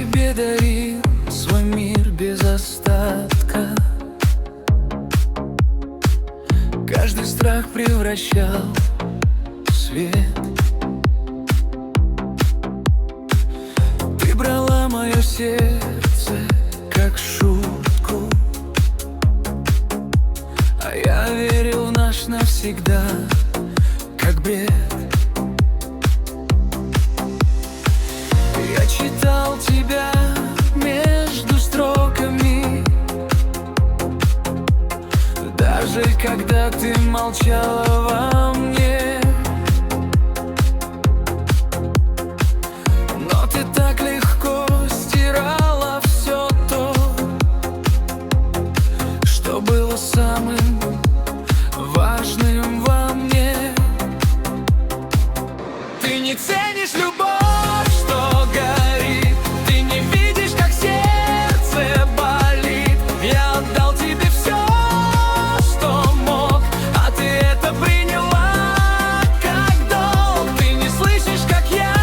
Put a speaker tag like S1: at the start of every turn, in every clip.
S1: тебе дарил свой мир без остатка. Каждый страх превращал в свет. Ты брала мое сердце как шутку, а я верил в наш навсегда, как бред. Я читал тебя между строками, даже когда ты молчала во мне. Но ты так легко стирала все то, что было самым важным во мне. Ты не ценишь любовь, что горит, ты не видишь, как сердце болит. Я отдал тебе все, что мог, а ты это приняла как долг. Ты не слышишь, как я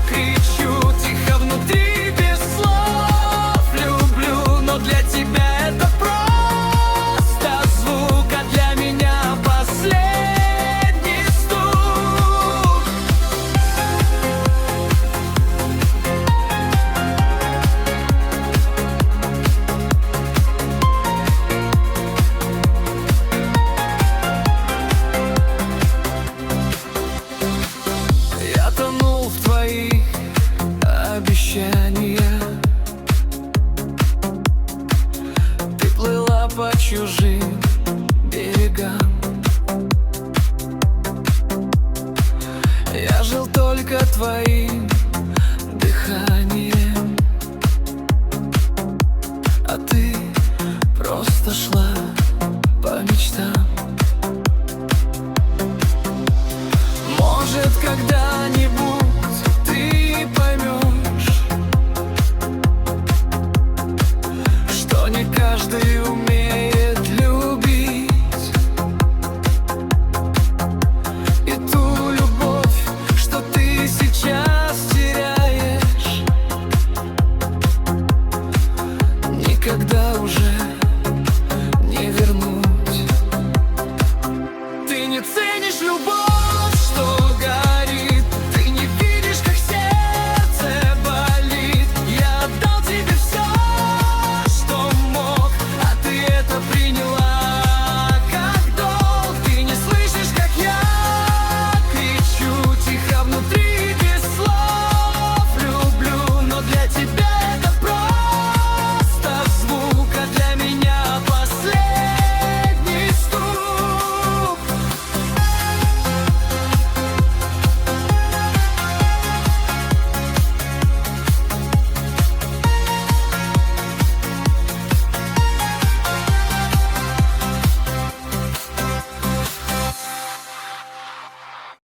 S1: кричу тихо внутри без слов: люблю, но для тебя это просто звук, а для меня последний стук. Я тонул в твоих обещаниях, ты плыла по чужим берегам. Я жил только твоим